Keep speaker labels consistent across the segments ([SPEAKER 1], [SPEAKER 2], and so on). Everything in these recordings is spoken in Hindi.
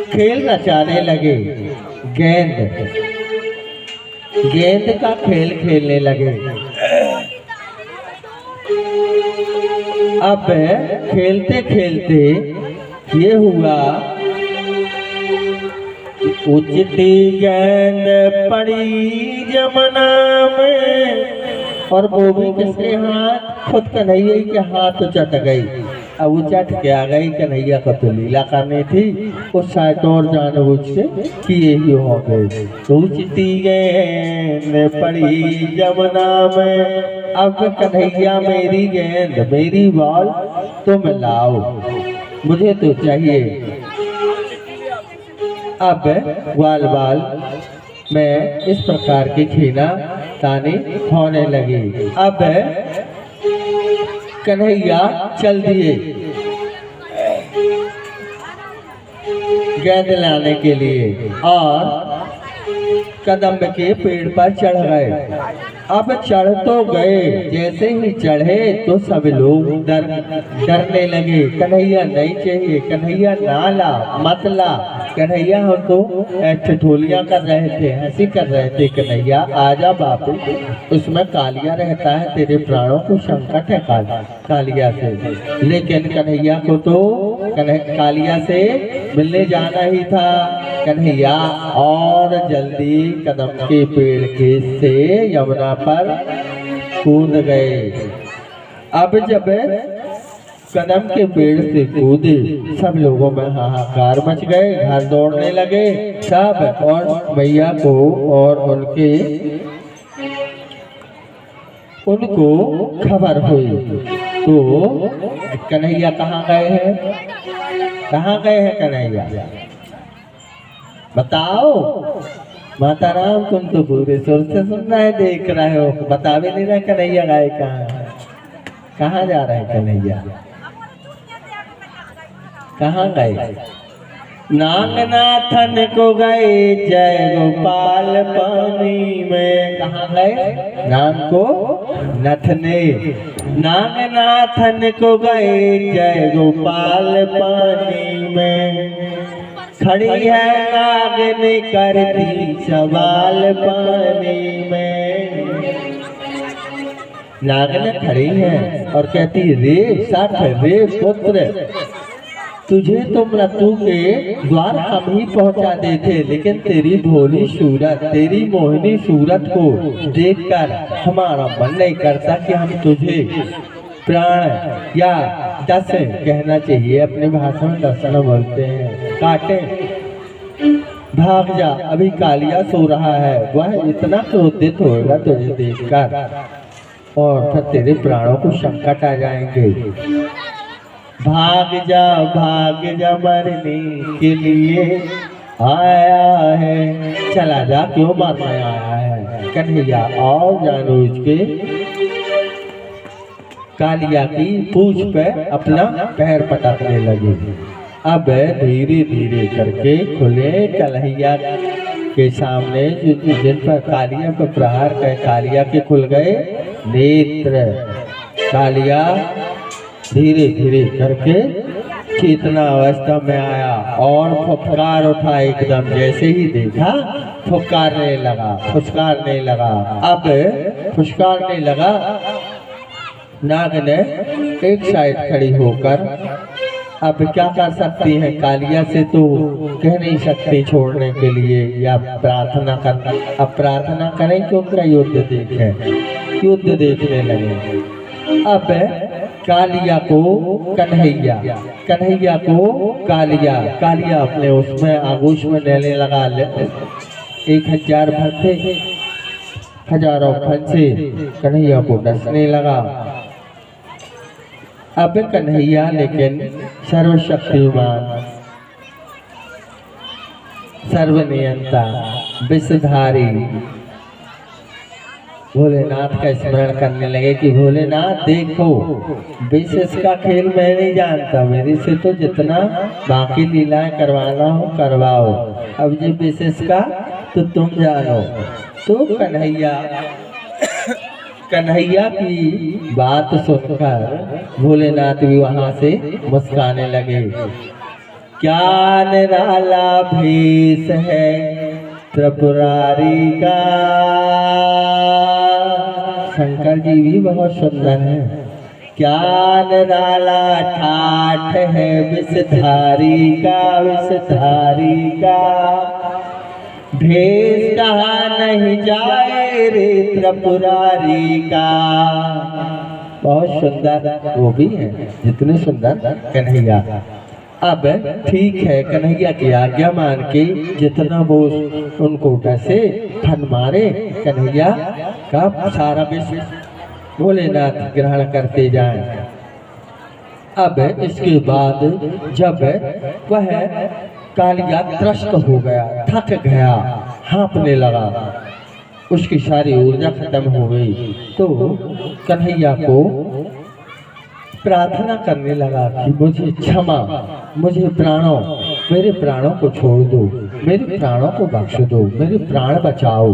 [SPEAKER 1] खेल रचाने लगे। गेंद गेंद का खेल खेलने लगे। अब खेलते खेलते ये हुआ, उचटी गेंद पड़ी जमुना में, और वो भी किसके हाथ? खुद कन्हैया के हाथ चट गई। अब वो चट के आ गई, कन्हैया को तो लीला करनी थी, उस साइड और जानबूझ के किए ही हो गए। तो उचटी गेंद पड़ी जमुना में, अब कन्हैया मेरी गेंद मेरी बॉल तुम लाओ, मुझे तो चाहिए। अब ग्वाल बाल में इस प्रकार की छीना तानी होने लगी। अब कन्हैया चल दिए गेंद लाने के लिए और कदम के पेड़ पर चढ़ गए। अब चढ़ तो गए, जैसे ही चढ़े तो सब लोग डरने लगे। कन्हैया नहीं चाहिए, कन्हैया ना ला, मत ला। कन्हैया हम तो ठिठोलियां कर रहे थे, हंसी कर रहे थे। कन्हैया आजा बापू, उसमें कालिया रहता है, तेरे प्राणों को संकट है कालिया से। लेकिन कन्हैया को तो कालिया से मिलने जाना ही था। कन्हैया और जल्दी कदम के पेड़ के से यमुना पर कूद गए। अब जब कदम के पेड़ से कूदे, सब लोगों में हाहाकार मच गए, घर दौड़ने लगे सब, और मैया को और उनको खबर हुई। तो कन्हैया कहाँ गए हैं? कहाँ गए हैं कन्हैया? बताओ। माता राम, तुम तो पूरे सुर से सुन रहे, देख रहे हो, बता भी नहीं रहे कन्हैया गए कहाँ? कहाँ जा रहे हैं कन्हैया? कहाँ गए? नागनाथन को गए जय गोपाल पानी में। कहाँ गए? नाग को नथने, नागनाथन को गए जय गोपाल पानी में। खड़ी है नागिन करती सवाल पानी में। नागिन खड़ी है और कहती, रे सठ रे पुत्र, तुझे तो मृत्यु के द्वार हम ही पहुंचा देते, लेकिन तेरी भोली सूरत, तेरी मोहिनी सूरत को देखकर हमारा मन नहीं करता कि हम तुझे प्राण या दर्शन कहना चाहिए, अपने भाषा में दर्शन बोलते हैं, काटे। भाग जा, अभी कालिया सो रहा है, वह इतना क्रोधित होगा तुझे देखकर और फिर तेरे प्राणों को संकट आ जाएंगे। भाग जा मरने के लिए आया है, चला जा, क्यों मारने आया है? कन्हैया और जानबूझ के कालिया की पूंछ पे अपना पैर पटकने लगे। अब धीरे धीरे करके खुले कन्हैया के सामने, जिन पर कालिया पर प्रहार कर कालिया के खुल गए नेत्र। कालिया धीरे धीरे करके चेतना अवस्था में आया और फुफकार उठा, एकदम जैसे ही देखा फुफकारने लगा। अब फुफकारने लगा। नाग ने एक साइड खड़ी होकर, अब क्या कर सकती है? कालिया से तो कह नहीं सकती छोड़ने के लिए या प्रार्थना करना। अब प्रार्थना करें कि उनका युद्ध देखें, युद्ध देखने लगे। अब कालिया को कन्हैया को कालिया अपने उसमें आगोश में लेने लगा। 1000 भर हजारों फन से कन्हैया को डसने लगा। अब कन्हैया लेकिन सर्वशक्तिमान, सर्वनियंता, विषधारी भोलेनाथ का स्मरण करने लगे कि भोलेनाथ देखो, विष इसका खेल मैं नहीं जानता, मेरे से तो जितना बाकी लीलाएं करवाना हो करवाओ, अब ये विष इसका तो तुम जानो। तो कन्हैया कन्हैया की बात सुनकर भोलेनाथ भी वहां से मुस्काने लगे। क्या निराला भेष है त्रिपुरारी का। शंकर जी भी बहुत सुंदर है। क्या निराला ठाठ है विषधारी का, विषधारी का। भेष कहा नहीं जाए रे त्रिपुरारी का। बहुत सुंदर वो भी है जितने सुंदर कन्हैया। अब ठीक है, कन्हैया की आज्ञा मान के जितना वो उनको डसे फन मारे, कन्हैया का सारा विश्व भोलेनाथ ग्रहण करते जाएं। अब इसके बाद जब वह कालिया त्रस्त हो गया, थक गया, हाँफने लगा, उसकी सारी ऊर्जा खत्म हो गई, तो कन्हैया को प्रार्थना करने लगा कि मुझे क्षमा, मुझे प्राणों, मेरे प्राणों को छोड़ दो, मेरे प्राणों को बख्श दो, मेरे प्राण बचाओ,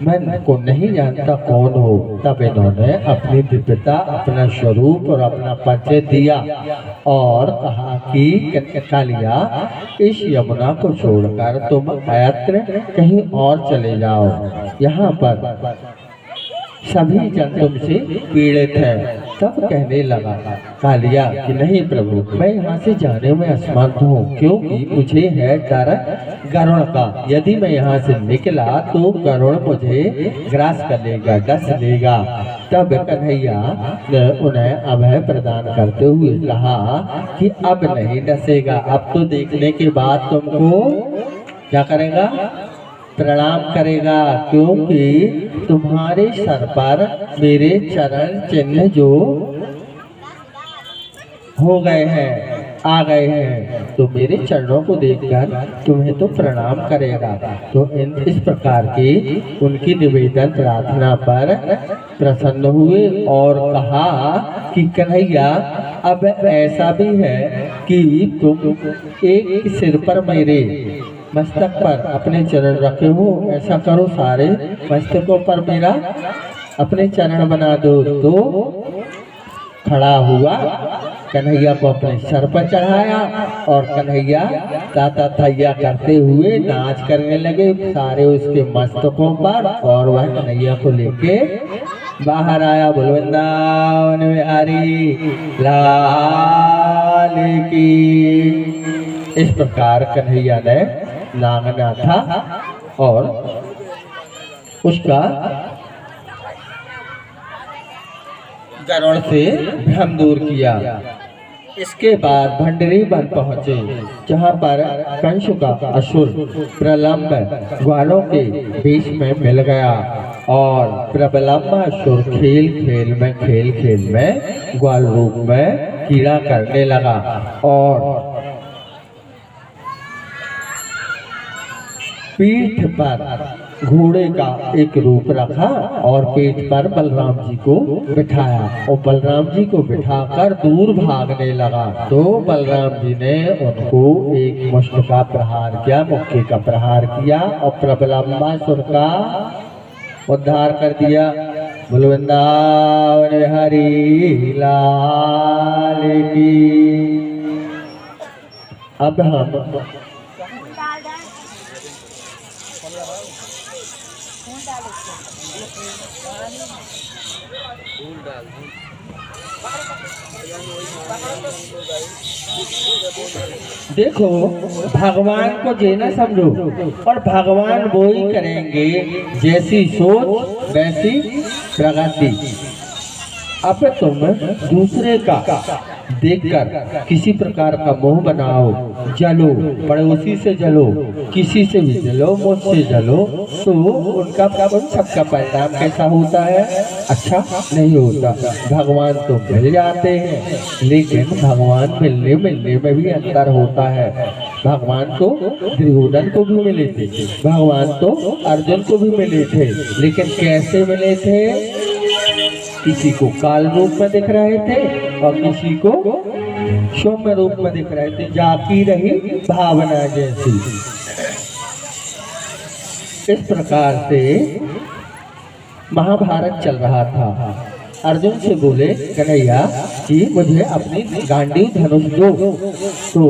[SPEAKER 1] मैं को नहीं जानता कौन हो। तब इन्होंने अपनी दिव्यता, अपना स्वरूप और अपना परिचय दिया और कहा कि कालिया, इस यमुना को छोड़कर तुम अयत्र कहीं और चले जाओ, यहाँ पर सभी जन तुमसे पीड़ित हैं। तब कहने लगा कालिया कि नहीं प्रभु, मैं यहाँ से जाने में असमर्थ हूँ, क्योंकि मुझे है डर गरुड़ का। यदि मैं यहाँ से निकला तो गरुड़ मुझे ग्रास कर लेगा, डस लेगा। तब कन्हैया ने उन्हें अभय प्रदान करते हुए कहा कि अब नहीं डसेगा, अब तो देखने के बाद तुमको क्या करेगा, प्रणाम करेगा, क्योंकि तुम्हारे सर पर मेरे चरण चिन्ह जो हो गए हैं, आ गए हैं, तो मेरे चरणों को देखकर तुम्हें तो प्रणाम करेगा। तो इस प्रकार की उनकी निवेदन प्रार्थना पर प्रसन्न हुए और कहा कि कन्हैया, अब ऐसा भी है कि तुम एक सिर पर मेरे मस्तक पर अपने चरण रखे हो, ऐसा करो सारे मस्तकों पर मेरा अपने चरण बना दो। तो खड़ा हुआ, कन्हैया को अपने सर पर चढ़ाया और कन्हैया ताता थैया करते हुए नाच करने लगे सारे उसके मस्तकों पर, और वह कन्हैया को लेके बाहर आया। बोल वृंदावन बिहारी लाल की। इस प्रकार कन्हैया ने नांगना था और उसका गरुड़ से भ्रम दूर किया। इसके बाद भंडरी वन पहुंचे, जहां पर कंस का असुर प्रलंब ग्वालों के बीच में मिल गया और प्रबलंब असुर खेल खेल में ग्वाल रूप में कीड़ा करने लगा और पीठ पर घोड़े का एक रूप रखा और पीठ पर बलराम जी को बिठाया और बलराम जी को बिठाकर दूर भागने लगा। तो बलराम जी ने उनको एक मुष्ट का प्रहार किया, मुक्के का प्रहार किया और प्रबलंबासुर का उद्धार कर दिया। बोल वृंदावन बिहारी लाल की। अब हम देखो, भगवान को जे न समझो और भगवान वो ही करेंगे, जैसी सोच वैसी प्रगति। अब तुम दूसरे का देखकर किसी प्रकार का मोह बनाओ, जलो, पड़ोसी से जलो, किसी से भी जलो, मुझसे जलो, तो उनका सबका परिणाम कैसा होता है? अच्छा नहीं होता। भगवान तो मिल जाते हैं, लेकिन भगवान मिलने में भी अंतर होता है। भगवान तो दुर्योधन को भी मिले थे, भगवान तो अर्जुन को भी मिले थे, लेकिन कैसे मिले थे? किसी को काल रूप में दिख रहे थे और किसी को सौम्य रूप में दिख रहे थे, जाकी रही भावना जैसी। इस प्रकार से महाभारत चल रहा था। अर्जुन से बोले कन्हैया जी मुझे अपनी गांडीव धनुष दो। तो